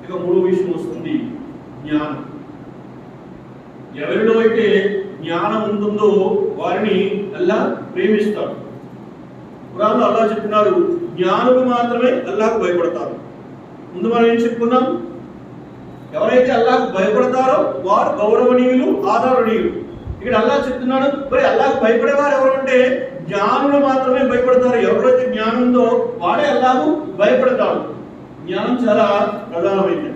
ఇక మూడో విషయం వస్తుంది జ్ఞానం. ఎవరిలో అయితే జ్ఞానం ఉంటుందో వారిని అల్లా ప్రేమిస్తాడు. ఖురాన్లో అల్లా చెప్తున్నారు, జ్ఞానులు మాత్రమే అల్లాహకు భయపడతారు. ముందు మనం ఏం చెప్పుకున్నాం? ఎవరైతే అల్లాహకు భయపడతారో వారు గౌరవనీయులు, ఆదరణీయులు. ఇక్కడ అల్లాహ్ చెప్తున్నాడు, మరి అల్లాహకు భయపడేవారు ఎవరంటే జ్ఞానులు మాత్రమే భయపడతారు. ఎవరైతే జ్ఞానం ఉందో వాడే అల్లాహకు భయపడతాడు. జ్ఞానం చాలా ప్రధానమైనది.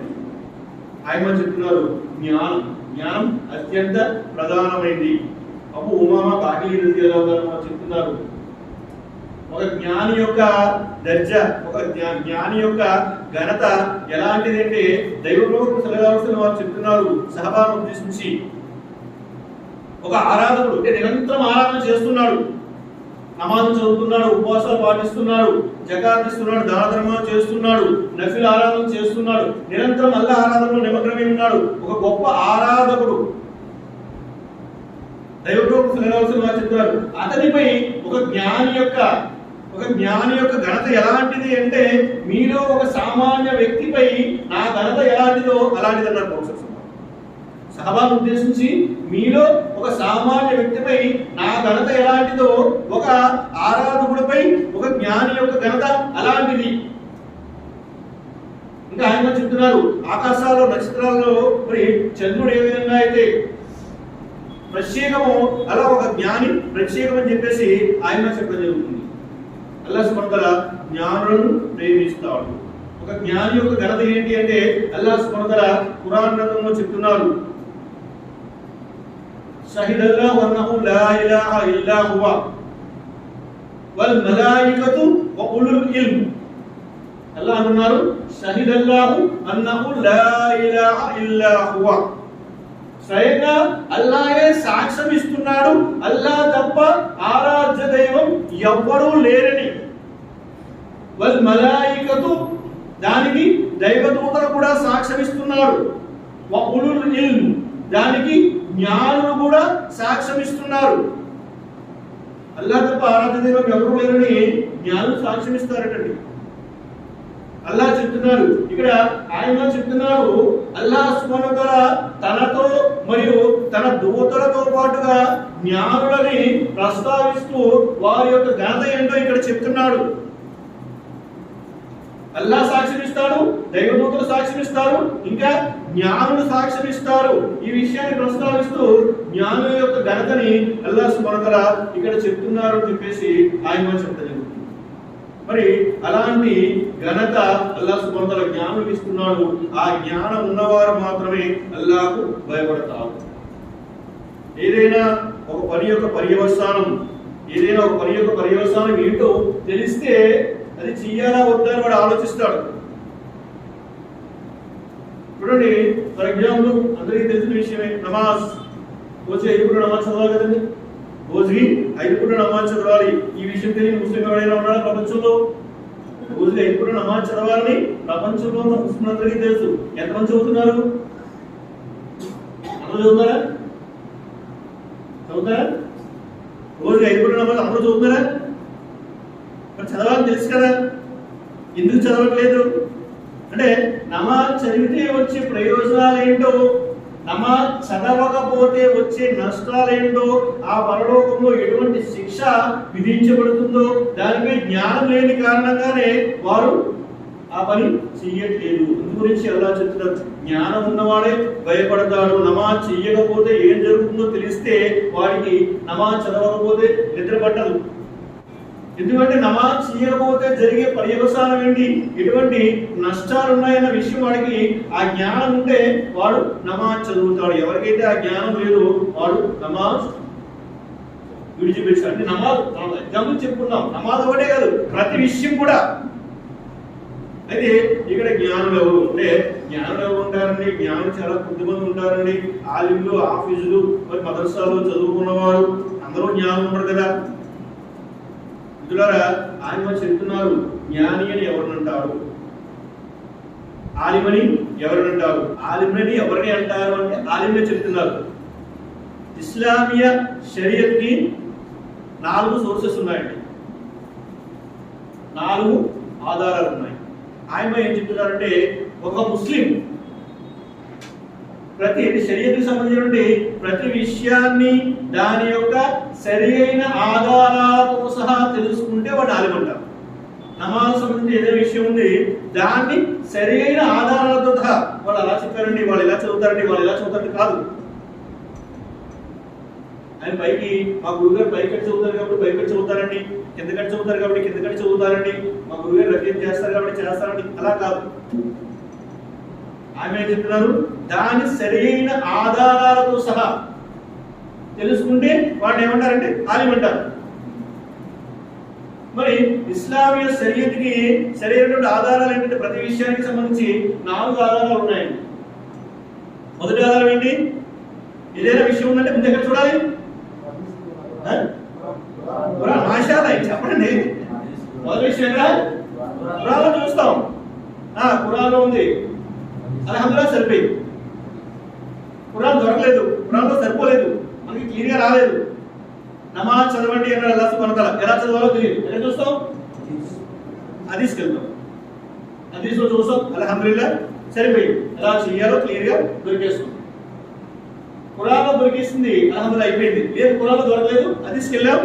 ఆయన చెప్తున్నారు, జ్ఞానం అత్యంత ప్రధానమైంది. అబూ ఉమామా బాహిలీ రలియల్లాహు అన్హు చెప్తున్నారు, ఒక జ్ఞాని యొక్క దర్జా, ఒక జ్ఞాని యొక్క ఘనత ఎలాంటిది అంటే దైవ ప్రవక్త సల్లల్లాహు అలైహి వసల్లం వారు చెప్తున్నారు, సహబాను ఉద్దేశించి, ఒక ఆరాధకుడు అంటే నిరంతరం ఆరాధన చేస్తున్నాడు, నమాజ్ చదువుతున్నాడు, ఉపవాసాలు పాటిస్తున్నాడు, జకాత్ ఇస్తున్నాడు, దాన ధర్మాలు చేస్తున్నాడు, నఫిల్ ఆరాధన చేస్తున్నాడు, నిరంతరం అల్లాహ్ ఆరాధనలో నిమగ్నమై ఉన్నాడు. ఒక గొప్ప ఆరాధకుడు దైవ ప్రవక్త సల్లల్లాహు అలైహి వసల్లం వారు చెప్తారు, అతనిపై ఒక జ్ఞాని యొక్క ఘనత ఎలాంటిది అంటే మీలో ఒక సామాన్య వ్యక్తిపై నా ఘనత ఎలాంటిదో అలాంటిది అన్నారు ప్రవక్త. సహబాను ఉద్దేశించి, మీలో ఒక సామాన్య వ్యక్తిపై నా ఘనత ఎలాంటిదో ఒక ఆరాధకుడిపై ఒక జ్ఞాని యొక్క ఘనత అలాంటిది. ఇంకా ఆయన చెప్తున్నారు, ఆకాశాల్లో నక్షత్రాల్లో మరి చంద్రుడు ఏ విధంగా అయితే ప్రత్యేకము, అలా ఒక జ్ఞాని ప్రత్యేకం అని చెప్పేసి ఆయన చెప్పడం జరుగుతుంది. అల్లాహ్ సుబ్హానహు వ తఆలా జ్ఞానులను ప్రేమిస్తాడు. ఒక జ్ఞాని యొక్క ఘనత ఏంటి అంటే అల్లాహ్ సుబ్హానహు వ తఆలా ఖురాన్ గ్రంథంలో చెప్తున్నారు, షహిదల్లాహు అన్నహు లా ఇలాహా ఇల్లా హువ వల్ మలాయికతు వ ఉలుల్ ఇల్మ్. అల్లాహ్ అంటున్నారు, షహిదల్లాహు అన్నహు లా ఇలాహా ఇల్లా హువ. స్వయంగా అల్లాహే సాక్ష్యం ఇస్తున్నాడు, అల్లాహ్ తప్ప ఆరాధ్య దైవం ఎవ్వరూ లేరని. వల్ మలాయికతు, దానికి దైవదూతలు కూడా సాక్ష్యం ఇస్తున్నారు. వ ఉలుల్ ఇల్మ్, దానికి జ్ఞానులు కూడా సాక్ష్యం ఇస్తున్నారు. అల్లాహ్ తప్ప ఆరాధ్య దైవం ఎవరు లేరని జ్ఞానులు సాక్ష్యం ఇస్తారటండి. అల్లాహ్ చెప్తున్నారు, ఇక్కడ ఆయన చెప్తున్నారు, అల్లాహ్ సుబ్హానహు వ తఆలా తనతో మరియు తన దూతలతో పాటుగా జ్ఞానులని ప్రస్తావిస్తూ వారి యొక్క ఘనత ఏంటో ఇక్కడ చెప్తున్నాడు. అల్లాహ్ సాక్ష్యం ఇస్తాడు, దైవదూతలు సాక్ష్యం ఇస్తారు, ఇంకా జ్ఞానులు సాక్ష్యం ఇస్తారు. ఈ విషయాన్ని ప్రస్తావిస్తూ జ్ఞానుల యొక్క ఘనతని అల్లాహ్ సుబ్హానహు వ తఆలా ఇక్కడ చెప్తున్నారు అని చెప్పేసి ఆయన చెప్తారు. మరి అలాంటి ఘనత అల్లాహ్ సుబ్హానహు వ తఆలా జ్ఞానులకు ఇస్తున్నాడు. ఆ జ్ఞానం ఉన్నవారు మాత్రమే అల్లాహకు భయపడతారు. ఏదైనా ఒక పని యొక్క పర్యవసానం ఏంటో తెలిస్తే అది చెయ్యాలా వద్దా అని వాడు ఆలోచిస్తాడు. చూడండి, ఫర్ ఎగ్జాంపుల్ అందరికీ తెలిసిన విషయమే, నమాజ్ రోజు 5 పూటల నమాజ్ చదవాలి కదండి. రోజుకి 5 పూటల నమాజ్ చదవాలి. ఈ విషయం తెలియని ముస్లిం ఎవరైనా ఉన్నారా ప్రపంచంలో? రోజుకి 5 పూటల నమాజ్ చదవాలని ప్రపంచంలో ఉన్న ముస్లింలందరికీ తెలుసు. ఎంతమంది చదువుతున్నారు? అందరూ చదువుతారా? రోజుకి 5 పూటల నమాజ్ అందరూ చదువుతున్నారా? మరి చదవాలని తెలుసు కదా, ఎందుకు చదవట్లేదు అంటే నమాజ్ చదివితే వచ్చే ప్రయోజనాలు ఏంటో, నమాజ్ చదవకపోతే వచ్చే నష్టాలేంటో, ఆ పరలోకంలో ఎటువంటి శిక్ష విధించబడుతుందో దానిపై జ్ఞానం లేని కారణంగానే వారు ఆ పని చెయ్యట్లేదు. గురించి అల్లాహ్ చెప్తున్నారు, జ్ఞానం ఉన్నవాడే భయపడతాడు. నమాజ్ చెయ్యకపోతే ఏం జరుగుతుందో తెలిస్తే వాడికి నమాజ్ చదవకపోతే నిద్ర పట్టదు. ఎందుకంటే నమాజ్ చేయకపోతే జరిగే పర్యవసానం ఏంటి, ఎటువంటి నష్టాలు ఉన్నాయన్న విషయం వాడికి ఆ జ్ఞానం ఉంటే వాడు నమాజ్ చదువుతాడు. ఎవరికైతే ఆ జ్ఞానం లేదో వాడు నమాజ్ విడిచిపెట్టాడు. అంటే నమాజ్ ఎగ్జాంపుల్ చెప్పుకున్నాం, నమాజ్ ఒకటే కాదు ప్రతి విషయం కూడా. అయితే ఇక్కడ జ్ఞానులు ఎవరు అంటే జ్ఞానులు ఎవరు ఉంటారండి? జ్ఞానులు చాలా కొద్దిమంది ఉంటారండి. ఆలింలు, ఆఫీసులు, మరి మదర్సాలు చదువుకున్నవారు అందరూ జ్ఞానం ఉంటారు కదా. ఆయన చెప్తున్నారు, జ్ఞాని అని ఎవరినంటారు, ఆలిమని ఎవరినంటారు? ఆలిమని ఎవరిని అంటారు అంటే ఆలిమే చెప్తున్నారు. ఇస్లామియా షరియత్ కి 4 సోర్సెస్ ఉన్నాయండి, 4 ఆధారాలు ఉన్నాయి. ఆయన ఏం చెప్తున్నారంటే ఒక ముస్లిం ప్రతి శరీరానికి సంబంధించినటువంటి ప్రతి విషయాన్ని దాని యొక్క సరైన ఆధారాలతో సహా తెలుసుకుంటే వాడు ఆలిం అంటారు. నమాజ్ సంబంధించి ఏదో విషయం ఉంది, దాన్ని సరైన ఆధారాలతో సహా వాళ్ళు అలా చెప్పారండి, వాళ్ళు ఇలా చదువుతారండి, వాళ్ళు ఇలా చదువుతారండి కాదు. ఆయన పైకి మా గురుగారు పైకి చదువుతారు కాబట్టి పైకి చదువుతారండి, కిందకట్టి చదువుతారు కాబట్టి కిందకట్టి చదువుతారండి, మా గురుగారు రచన చేస్తారు కాబట్టి చేస్తారండి, అలా కాదు. ఆమె చెప్తున్నారు దాని సరైన ఆధారాలతో సహా తెలుసుకుంటే వాడిని ఏమంటారంటే ఆలిం అంటారు. మరి ఇస్లామీయ శరీయత్కి సరైనటువంటి ఆధారాలు ఏంటంటే ప్రతి విషయానికి సంబంధించి 4 ఆధారాలు ఉన్నాయండి. మొదటి ఆధారం ఏంటి? ఏదైనా విషయం ఉందంటే ముందు ఎక్కడ చూడాలి? మాషాల్లాహ్ చెప్పండి. మొదటి విషయం ఎక్కడ? ఖురాన్లో చూస్తాం. ఖురాన్లో ఉంది, అల్హమ్దులిల్లాహ్ సరిపోయింది. ఖురాన్ దొరకలేదు, ఖురాన్లో సరిపోలేదు, మనకి క్లియర్గా రాలేదు. నమాజ్ చదవండి అన్నాడు అల్లాహ్ సుబ్హానహు వ తఆలా, ఎలా చదవాలో తెలియదు. ఎక్కడ చూస్తాం? హదీస్కి వెళ్తాం, హదీస్లో చూస్తాం, అల్హమ్దులిల్లాహ్ సరిపోయింది, ఎలా చేయాలో క్లియర్గా దొరికేస్తుంది. ఖురాన్లో దొరికేసింది, అల్హమ్దులిల్లాహ్ అయిపోయింది. లేదు ఖురాన్లో దొరకలేదు, హదీస్కి వెళ్ళాం,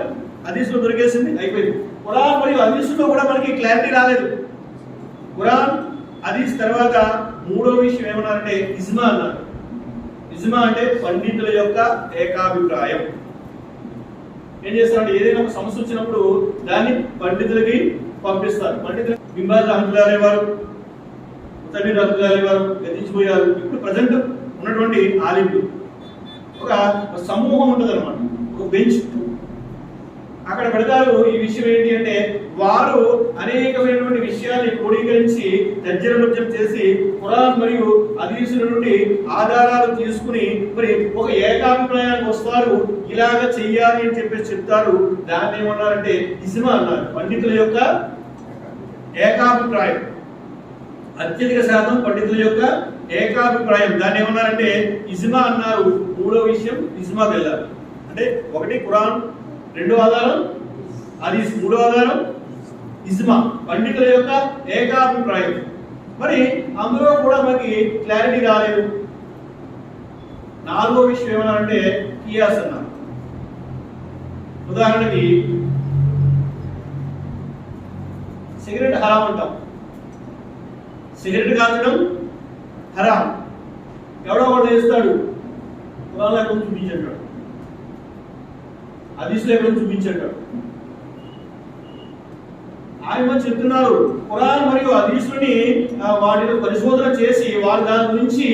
హదీస్లో దొరికేసింది, అయిపోయింది. ఖురాన్ మరియు హదీస్లో కూడా మనకి క్లారిటీ రాలేదు. ఖురాన్ హదీస్ తర్వాత మూడో విషయం ఏమన్నారంటే ఇజ్మా అన్నారు. ఇజ్మా అంటే పండితుల యొక్క ఏకాభిప్రాయం. ఏం చేస్తారంటే ఏదైనా ఒక సమస్య వచ్చినప్పుడు దాన్ని పండితులకి పంపిస్తారు. పండితులు బింబాజ్ రహమతుల్లాహి వారు, ముతమీర్ రహమతుల్లాహి వారు గతించిపోయారు. ఇప్పుడు ప్రజెంట్ ఉన్నటువంటి ఆలింలు ఒక సమూహం ఉంటుంది అన్నమాట, ఒక బెంచ్ అక్కడ పెడతారు. ఈ విషయం ఏంటి అంటే వారు అనేకమైనటువంటి విషయాన్ని క్రోడీకరించి తర్జనభర్జన చేసి ఖురాన్ మరియు హదీసుల నుండి ఆధారాలు తీసుకుని మరి ఒక ఏకాభిప్రాయానికి వస్తారు. ఇలాగ చెయ్యాలి అని చెప్పేసి చెప్తారు. దాన్ని ఏమన్నారంటే ఇజ్మా అన్నారు. పండితుల యొక్క ఏకాభిప్రాయం, అత్యధిక శాతం పండితుల యొక్క ఏకాభిప్రాయం, దాన్ని ఏమన్నారంటే ఇజ్మా అన్నారు. మూడో విషయం ఇజ్మాకి వెళ్ళారు. అంటే ఒకటి ఖురాన్, రెండో ఆధారం హదీస్, మూడో ఆధారం ఇజ్మా, పండితుల యొక్క ఏకాభిప్రాయం. మరి అందులో కూడా మనకి క్లారిటీ రాలేదు. నాలుగో విషయం ఏమన్నారంటే కియాస్ అన్నారు. ఉదాహరణకి సిగరెట్ హరాం అంటాం, సిగరెట్ కాల్చడం హరాం. ఎవడో ఒకటి చేస్తాడు, ఖురాన్లో ఎక్కడ చూపించాడు, హదీస్లో ఎక్కడ చూపించాడు. ఆయన చెప్తున్నారు ఖురాన్ మరియు హదీసుని వాటిని పరిశోధన చేసి వారు దాని గురించి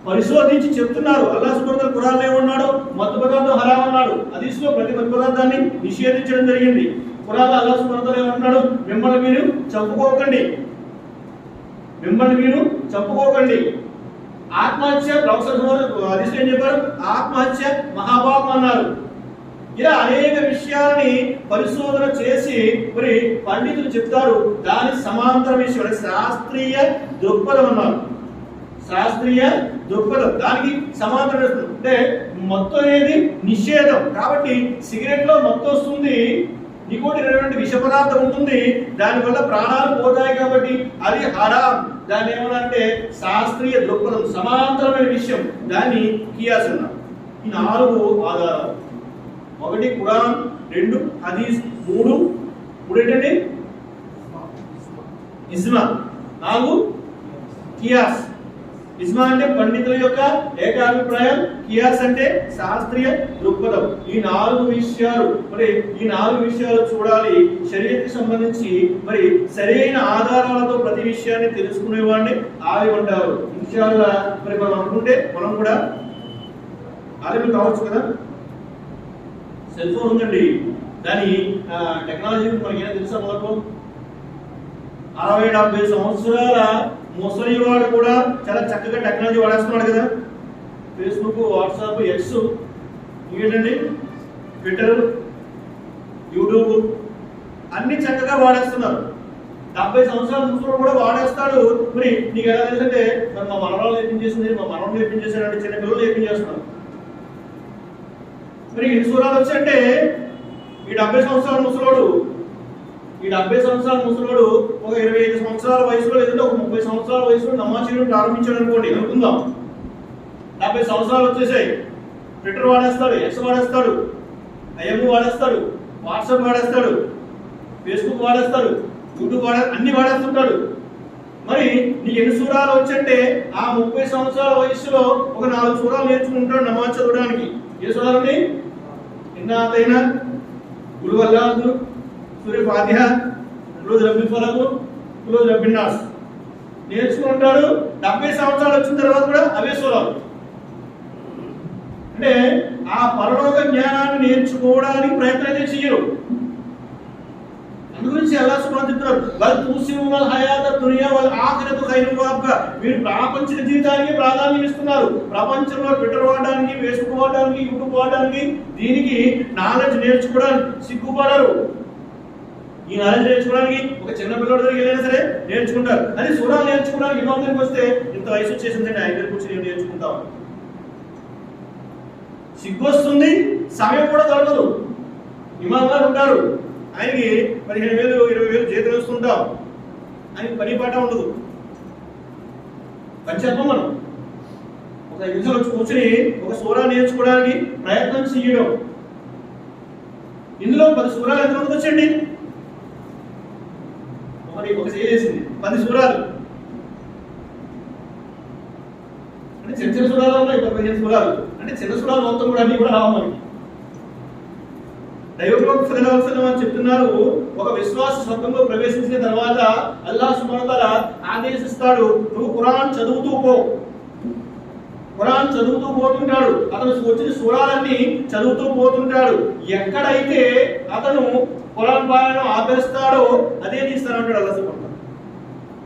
పరిశోధించి చెప్తున్నారు. అల్లాహ్ సుబ్హానహు వ తఆలా ఖురాన్లో ఏమన్నాడు? మత్తు పదార్థం హరాం అన్నాడు. హదీస్లో ప్రతి మత్తు పదార్థాన్ని నిషేధించడం జరిగింది. ఖురాన్లో అల్లాహ్ సుబ్హానహు వ తఆలా ఏమన్నాడు? మిమ్మల్ని మీరు చంపుకోకండి, మిమ్మల్ని మీరు చంపుకోకండి. ఆత్మహత్య ప్రొఫెసర్ హదీస్లో ఏం చెప్పారు? ఆత్మహత్య మహాపాపం అన్నారు. ఇలా అనేక విషయాన్ని పరిశోధన చేసి మరి పండితులు చెప్తారు. దాని సమాంతర విషయం శాస్త్రీయ దృక్పథం అన్నారు. శాస్త్రీయ దృక్పథం దానికి సమాంతరం అంటే మత్తు అనేది నిషేధం. కాబట్టి సిగరెట్ లో మత్తు వస్తుంది, నికోటిన్ అనేటువంటి విష పదార్థం ఉంటుంది, దానివల్ల ప్రాణాలు పోతాయి కాబట్టి అది హరాం. దాన్ని ఏమన్నా శాస్త్రీయ దృక్పథం, సమాంతరమైన విషయం, దాన్ని కియాస్ అన్నారు. ఈ 4 ఆధారాలు. ఒకటి ఖురాన్, 2 హదీస్, 3 ఏంటంటే ఇజ్మా, 4 కియాస్. ఇజ్మా అంటే పండితుల యొక్క ఏకాభిప్రాయం, కియాస్ అంటే శాస్త్రీయ దృక్పథం. ఈ 4 విషయాలు మరి ఈ 4 విషయాలు చూడాలి. శరీయత్కి సంబంధించి మరి సరైన ఆధారాలతో ప్రతి విషయాన్ని తెలుసుకునేవాడిని ఆలిం అంటారు. ఇన్షాల్లా మరి మనం అనుకుంటే మనం కూడా ఆలిం కావచ్చు కదా. సెల్ ఫోన్ ఉందండి, దాని టెక్నాలజీ మనకి ఏమైనా తెలుసా? మొదలు 60-70 సంవత్సరాల ముసలివాడు కూడా చాలా చక్కగా టెక్నాలజీ వాడేస్తున్నాడు కదా. ఫేస్బుక్, వాట్సాప్, ఎక్స్, ఇంకేంటండి ట్విట్టర్, యూట్యూబ్ అన్ని చక్కగా వాడేస్తున్నారు. 70 సంవత్సరాల ముసలివాడు కూడా వాడేస్తాడు. మరి నీకు ఎలా తెలుసంటే మరి మా మనవరాలు నేర్పించేసింది, మా మనవడు నేర్పించేసాడు అంటే చిన్న పిల్లలు నేర్పించేస్తున్నారు. మరి ఇన్ని సూరాలు వచ్చంటే ఈ 70 సంవత్సరాల ముసలోడు ఈ 70 సంవత్సరాల ముసలోడు ఒక 25 సంవత్సరాల వయసులో లేదంటే ఒక 30 సంవత్సరాల వయసులో నమాజ్ చేయడం ప్రారంభించాడు అనుకోండి, అనుకుందాం. 70 సంవత్సరాలు వచ్చేసాయి. ట్విట్టర్ వాడేస్తాడు, ఎక్స్ వాడేస్తాడు, ఐఎం వాడేస్తాడు, వాట్సాప్ వాడేస్తాడు, ఫేస్బుక్ వాడేస్తాడు, యూట్యూబ్ అన్ని వాడేస్తుంటాడు. మరి నీకు ఎన్ని సూరాలు వచ్చంటే ఆ 30 సంవత్సరాల వయసులో ఒక 4 సూరాలు నేర్చుకుంటాడు నమాజ్ చదవడానికి. ఏ సూరాలని? ఇన్నాతైనా, కుల్ హువల్లాహు, సూర ఫాతిహా, కుల్ రబ్బిల్ ఫలక్, కుల్ రబ్బిన్ నాస్ నేర్చుకుంటాడు. 70 సంవత్సరాలు వచ్చిన తర్వాత కూడా అవే సూరాలు. అంటే ఆ పరలోక జ్ఞానాన్ని నేర్చుకోవడానికి ప్రయత్నం అయితే చెయ్యరు. అందుగురించి అల్లాహ్ సుబ్హానహు చెప్తున్నారు, వల్ తుసిరుల్ హయాత దునియా వల్ ఆఖిరతు ఖైరున్ వఅబ్కా. మీరు ప్రాపంచిక జీవితానికి ప్రాధాన్యం ఇస్తున్నారు. ప్రపంచంలో ట్విట్టర్ వాడడానికి, ఫేస్బుక్ వాడడానికి, యూట్యూబ్ వాడడానికి, దీనికి నాలెడ్జ్ నేర్చుకోవడానికి సిగ్గుపడరు. ఈ నాలెడ్జ్ నేర్చుకోవడానికి ఒక చిన్న పిల్లడి దగ్గరికి వెళ్ళినా సరే నేర్చుకుంటారు. అది సూరాలు నేర్చుకోవడానికి ఇమాం దగ్గరికి వస్తే ఇంత వయసు వచ్చేసిందండి, ఆయన దగ్గరికి వచ్చి నేను నేర్చుకుంటాం. సిగ్గు వస్తుంది, సమయం కూడా దొరకదు. ఇమాం గారు ఉంటారు, ఆయనకి 15,000 20,000 జీతం వస్తుంటాం, ఆయనకి పని పాట ఉండదు. పని చెప్పం మనం. ఒక 5 నిమిషాలు వచ్చి కూర్చొని ఒక సూరా నేర్చుకోవడానికి ప్రయత్నం చేయడం. ఇందులో 10 సూరాలు ఎంతమందికి వచ్చండి? ఒక చేసింది 10 సూరాలు అంటే చిన్న చిన్న సూరాలు ఉన్నాయి, 15 సూరాలు అంటే చిన్న సూరాలు మొత్తం కూడా అన్ని కూడా రావు మనకి. దైవప్రవక్త సల్లల్లాహు అలైహి వసల్లం చెప్తున్నారు, ఒక విశ్వాస స్వర్గంలో ప్రవేశించిన తర్వాత అల్లాహ్ సుబ్హానహు వ తఆలా ఆదేశిస్తాడు, నువ్వు ఖురాన్ చదువుతూ పో. ఖురాన్ చదువుతూ పోతుంటాడు. అతను వచ్చిన సూరాలన్నీ చదువుతూ పోతుంటాడు. ఎక్కడైతే అతను ఖురాన్ పారాయణం ఆపేస్తాడో అదే తీస్తానంటాడు అల్లాహ్ సుబ్హానహు వ తఆలా.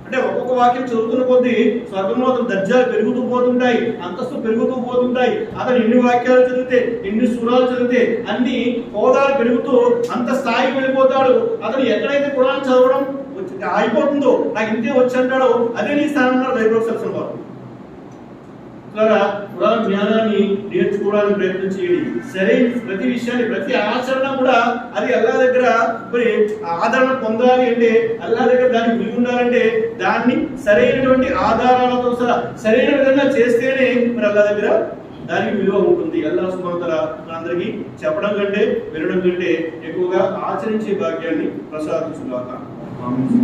అంటే ఒక్కొక్క వాక్యం చదువుతున్న కొద్దీ స్వర్గంలో అతను దర్జాలు పెరుగుతూ పోతుంటాయి, అంతస్తు పెరుగుతూ పోతుంటాయి. అతను ఎన్ని వాక్యాలు చదివితే, ఎన్ని సూరాలు చదివితే అన్ని హోదాలు పెరుగుతూ అంత స్థాయికి వెళ్ళిపోతాడు. అతను ఎక్కడైతే ఖురాన్ చదవడం అయిపోతుందో, నాకు ఇంతే వచ్చి అంటాడో అదే నీ స్థానంలో దైవప్రవక్త వారు. ఖురాన్ జ్ఞానాన్ని నేర్చుకోవడానికి ప్రయత్నం చేయండి. సరే, ప్రతి విషయాన్ని, ప్రతి ఆచరణ కూడా అది అల్లాహ్ దగ్గర మరి ఆదరణ పొందాలి అంటే, అల్లాహ్ దగ్గర దానికి విలువ ఉండాలంటే దాన్ని సరైనటువంటి ఆధారాలతో సహా సరైన విధంగా చేస్తేనే మరి అల్లాహ్ దగ్గర దానికి విలువ ఉంటుంది. అల్లాహ్ సుబ్హానహు వ తఆలా మనందరికీ చెప్పడం కంటే వినడం కంటే ఎక్కువగా ఆచరించే భాగ్యాన్ని ప్రసాదించుగాక. ఆమీన్.